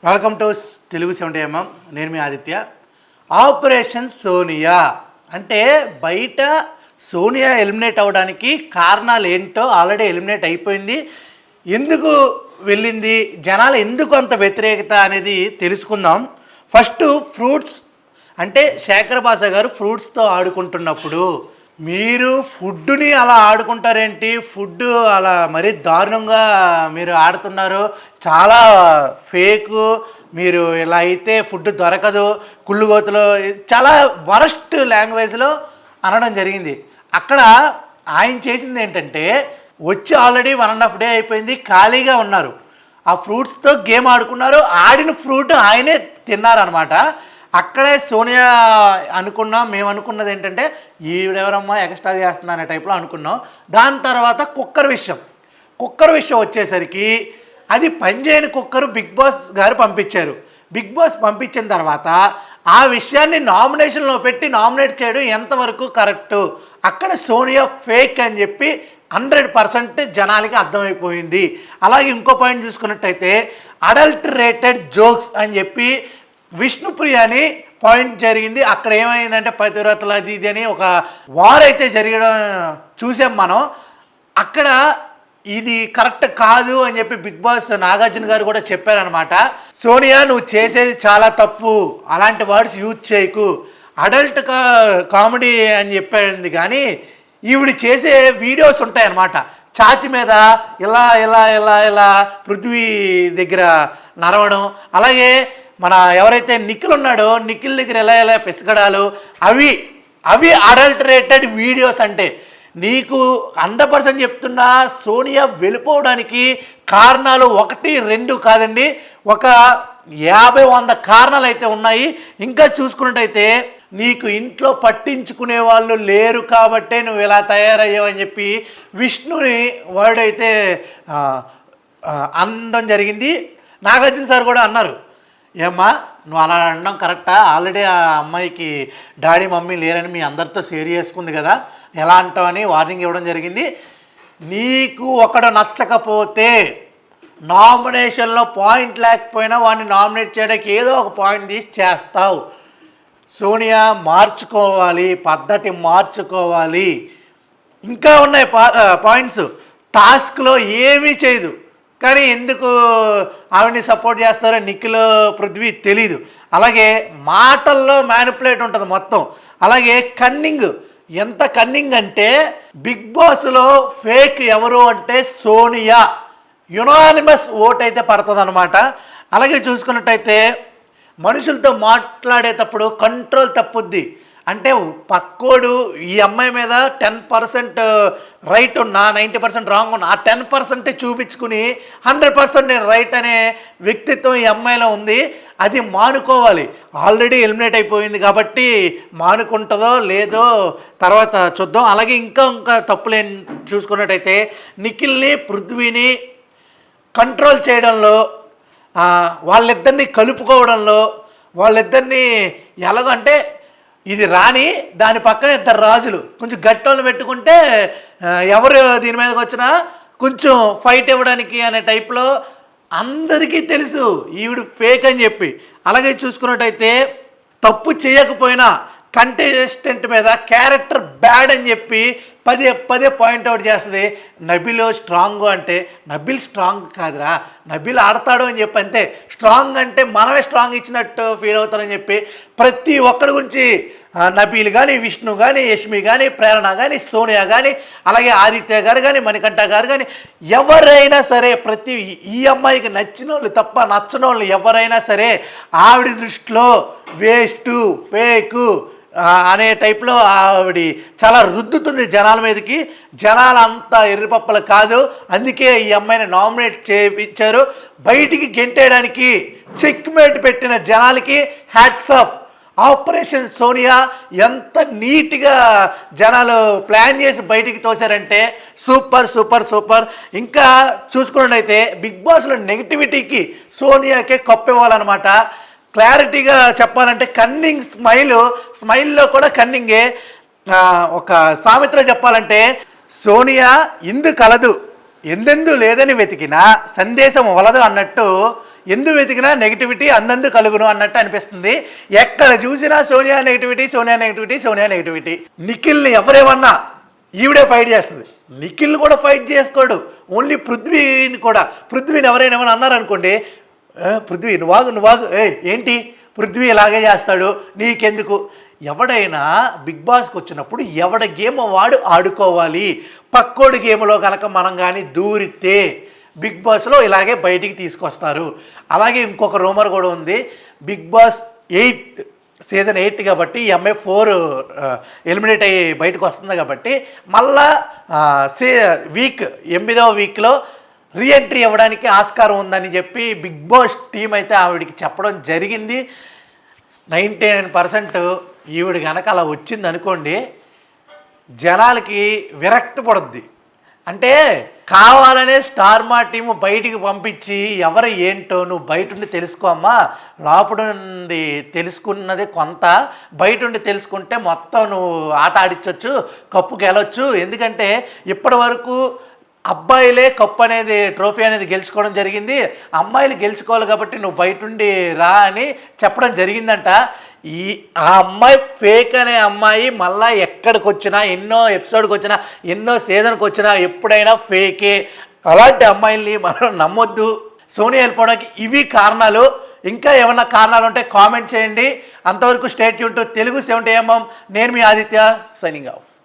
Welcome to Telugu 70mm. నేను మీ Aditya. Operation Sonia అంటే బయట సోనియా ఎలిమినేట్ అవ్వడానికి కారణాలు ఏంటో ఆల్రెడీ ఎలిమినేట్ అయిపోయింది. ఎందుకు వెళ్ళింది, జనాలు ఎందుకు అంత వ్యతిరేకత అనేది తెలుసుకుందాం. ఫస్ట్ ఫ్రూట్స్ అంటే శేఖర్ భాష గారు ఫ్రూట్స్తో ఆడుకుంటున్నప్పుడు మీరు ఫుడ్ని అలా ఆడుకుంటారేంటి, ఫుడ్ అలా మరీ దారుణంగా మీరు ఆడుతున్నారు, చాలా ఫేకు, మీరు ఇలా అయితే ఫుడ్ దొరకదు, కుళ్ళుగోతులు, చాలా వరస్ట్ లాంగ్వేజ్లో అనడం జరిగింది. అక్కడ ఆయన చేసింది ఏంటంటే వచ్చి ఆల్రెడీ 1.5 డే అయిపోయింది, ఖాళీగా ఉన్నారు, ఆ ఫ్రూట్స్తో గేమ్ ఆడుకున్నారు, ఆడిన ఫ్రూట్ ఆయనే తిన్నారనమాట. అక్కడే సోనియా అనుకున్నాం, మేము అనుకున్నది ఏంటంటే ఈవిడెవరమ్మా ఎక్స్ట్రా చేస్తున్నా అనే టైప్లో అనుకున్నాం. దాని తర్వాత కుక్కర్ విషయం వచ్చేసరికి అది పనిచేయని కుక్కరు బిగ్ బాస్ గారు పంపించారు. బిగ్ బాస్ పంపించిన తర్వాత ఆ విషయాన్ని నామినేషన్లో పెట్టి నామినేట్ చేయడం ఎంతవరకు కరెక్టు, అక్కడ సోనియా ఫేక్ అని చెప్పి 100% జనాలకి అర్థమైపోయింది. అలాగే ఇంకో పాయింట్ చూసుకున్నట్టయితే అడల్టరేటెడ్ జోక్స్ అని చెప్పి విష్ణుప్రియ పాయింట్ జరిగింది. అక్కడ ఏమైందంటే పతివ్రతలు అది ఇది అని ఒక వార్ అయితే జరగడం చూసాం మనం. అక్కడ ఇది కరెక్ట్ కాదు అని చెప్పి బిగ్ బాస్ నాగార్జున గారు కూడా చెప్పారనమాట. సోనియా నువ్వు చేసేది చాలా తప్పు, అలాంటి వర్డ్స్ యూజ్ చేయకు, అడల్ట్ కామెడీ అని చెప్పాడు. కానీ ఈవిడ చేసే వీడియోస్ ఉంటాయన్నమాట, ఛాతి మీద ఇలా ఇలా ఇలా ఇలా పృథ్వీ దగ్గర నరవడం, అలాగే మన ఎవరైతే నిఖిల్ ఉన్నాడో నిఖిల్ దగ్గర ఎలా ఎలా పిసకడాలు, అవి అడల్టరేటెడ్ వీడియోస్. అంటే నీకు 100% చెప్తున్నా, సోనియా వెళ్ళిపోవడానికి కారణాలు 1, 2 కాదండి, ఒక 50-100 కారణాలు అయితే ఉన్నాయి. ఇంకా చూసుకున్నట్టయితే నీకు ఇంట్లో పట్టించుకునే వాళ్ళు లేరు కాబట్టే నువ్వు ఇలా తయారయ్యావని చెప్పి విష్ణుని వర్డ్ అయితే అనడం జరిగింది. నాగార్జున సార్ కూడా అన్నారు, ఏమ్మా నువ్వు అలా అనడం కరెక్టా, ఆల్రెడీ ఆ అమ్మాయికి డాడీ మమ్మీ లేరని మీ అందరితో షేర్ చేసుకుంది కదా, ఎలా అంటావని వార్నింగ్ ఇవ్వడం జరిగింది. నీకు ఒకడు నచ్చకపోతే నామినేషన్లో పాయింట్ లేకపోయినా వాడిని నామినేట్ చేయడానికి ఏదో ఒక పాయింట్ తీసి చేస్తావు. సోనియా మార్చుకోవాలి, పద్ధతి మార్చుకోవాలి. ఇంకా ఉన్నాయి పాయింట్స్. టాస్క్లో ఏమీ చేయదు, కానీ ఎందుకు ఆవిడని సపోర్ట్ చేస్తారో నిఖిల్ పృథ్వీ తెలీదు. అలాగే మాటల్లో మ్యానిపులేట్ ఉంటుంది మొత్తం. అలాగే కన్నింగ్, ఎంత కన్నింగ్ అంటే బిగ్ బాస్లో ఫేక్ ఎవరు అంటే సోనియా, యునానిమస్ ఓట్ అయితే పడుతుంది అనమాట. అలాగే చూసుకున్నట్టయితే మనుషులతో మాట్లాడేటప్పుడు కంట్రోల్ తప్పుద్ది. అంటే పక్కోడు ఈ అమ్మాయి మీద 10% రైట్ ఉన్నా 90% రాంగ్ ఉన్నా ఆ 10% చూపించుకుని 100% నేను రైట్ అనే వ్యక్తిత్వం ఈ అమ్మాయిలో ఉంది. అది మానుకోవాలి. ఆల్రెడీ ఎలిమినేట్ అయిపోయింది కాబట్టి మానుకుంటుందో లేదో తర్వాత చూద్దాం. అలాగే ఇంకా తప్పులు చూసుకున్నట్టయితే నిఖిల్ని పృథ్వీని కంట్రోల్ చేయడంలో, వాళ్ళిద్దరిని కలుపుకోవడంలో, వాళ్ళిద్దరిని ఎలాగంటే ఇది రాని దాని పక్కన 2 రాజులు కొంచెం గట్టోళ్ళు పెట్టుకుంటే ఎవరు దీని మీదకి వచ్చినా కొంచెం ఫైట్ ఇవ్వడానికి అనే టైప్లో అందరికీ తెలుసు ఈవిడ ఫేక్ అని చెప్పి. అలాగే చూసుకున్నట్టయితే తప్పు చేయకపోయినా కంటెస్టెంట్ మీద క్యారెక్టర్ బ్యాడ్ అని చెప్పి పదే పాయింట్అవుట్ చేస్తుంది. నబిల్ స్ట్రాంగ్ అంటే నబిల్ స్ట్రాంగ్ కాదురా, నబిల్ ఆడతాడు అని చెప్పి అంతే. స్ట్రాంగ్ అంటే మనమే స్ట్రాంగ్ ఇచ్చినట్టు ఫీల్ అవుతారని చెప్పి ప్రతి ఒక్కడి గురించి నబీల్ కానీ, విష్ణు కానీ, యష్మి కానీ, ప్రేరణ కానీ, సోనియా కానీ, అలాగే ఆదిత్య గారు కానీ, మణికంఠ గారు కానీ, ఎవరైనా సరే ప్రతి ఈ అమ్మాయికి నచ్చిన వాళ్ళు తప్ప నచ్చని వాళ్ళు ఎవరైనా సరే ఆవిడ దృష్టిలో వేస్టు, ఫేకు అనే టైప్లో ఆవిడ చాలా రుద్దుతుంది జనాల మీదకి. జనాలు అంతా ఎర్రిపప్పలు కాదు, అందుకే ఈ అమ్మాయిని నామినేట్ చేయించారు. బయటికి గెంటేయడానికి చెక్మేట్ పెట్టిన జనాలకి హ్యాట్స్ ఆఫ్. ఆపరేషన్ సోనియా ఎంత నీట్గా జనాలు ప్లాన్ చేసి బయటికి తోశారంటే సూపర్ సూపర్ సూపర్. ఇంకా చూసుకున్నట్టయితే బిగ్ బాస్లో నెగిటివిటీకి సోనియాకే కప్పివ్వాలన్నమాట. క్లారిటీగా చెప్పాలంటే కన్నింగ్ స్మైల్లో కూడా కన్నింగే. ఒక సామెతలో చెప్పాలంటే సోనియా ఇందు కలదు ఎందెందు లేదని వెతికినా సందేశం వలదు అన్నట్టు ఎందు వెతికినా నెగిటివిటీ అందందు కలుగును అన్నట్టు అనిపిస్తుంది. ఎక్కడ చూసినా Sonia negativity, Sonia negativity, Sonia negativity. నిఖిల్ని ఎవరేమన్నా ఈవిడే ఫైట్ చేస్తుంది. నిఖిల్ కూడా ఫైట్ చేసుకోడు, ఓన్లీ పృథ్వీని ఎవరైనా ఏమైనా అన్నారనుకోండి, పృథ్వీ నువ్వాగు ఏంటి పృథ్వీ ఇలాగే చేస్తాడు నీకెందుకు. ఎవడైనా బిగ్ బాస్కి వచ్చినప్పుడు ఎవడ గేమ్ వాడు ఆడుకోవాలి. పక్కోడి గేమ్లో కనుక మనం కానీ దూరితే బిగ్ బాస్లో ఇలాగే బయటికి తీసుకొస్తారు. అలాగే ఇంకొక రూమర్ కూడా ఉంది, బిగ్ బాస్ 8 సీజన్ 8 కాబట్టి ఈ అమ్మాయి 4 ఎలిమినేట్ అయ్యి బయటకు వస్తుంది కాబట్టి మళ్ళా 8వ వీక్లో రీఎంట్రీ ఇవ్వడానికి ఆస్కారం ఉందని చెప్పి బిగ్ బాస్ టీం అయితే ఆవిడికి చెప్పడం జరిగింది. 99% ఈవిడ కనుక అలా వచ్చింది అనుకోండి, జనాలకి విరక్తి పడుద్ది. అంటే కావాలనే స్టార్ మా టీము బయటికి పంపించి ఎవరు ఏంటో నువ్వు బయట ఉండి తెలుసుకో అమ్మా, లోపల నుండి తెలుసుకున్నది కొంత, బయట ఉండి తెలుసుకుంటే మొత్తం నువ్వు ఆట ఆడించవచ్చు, కప్పు గెలవచ్చు. ఎందుకంటే ఇప్పటి వరకు అబ్బాయిలే కప్పు అనేది ట్రోఫీ అనేది గెలుచుకోవడం జరిగింది, అమ్మాయిలు గెలుచుకోవాలి కాబట్టి నువ్వు బయటుండి రా అని చెప్పడం జరిగిందంట. ఆ అమ్మాయి ఫేక్ అనే అమ్మాయి మళ్ళీ ఎక్కడికి వచ్చినా, ఎన్నో ఎపిసోడ్కి వచ్చినా, ఎన్నో సీజన్కి వచ్చినా ఎప్పుడైనా ఫేకే. అలాంటి అమ్మాయిల్ని మనం నమ్మొద్దు. సోనియా వెళ్ళిపోవడానికి ఇవి కారణాలు. ఇంకా ఏమన్నా కారణాలు ఉంటే కామెంట్ చేయండి. అంతవరకు stay tune to Telugu 70mm. నేను మీ ఆదిత్య, సైనింగ్ ఆఫ్.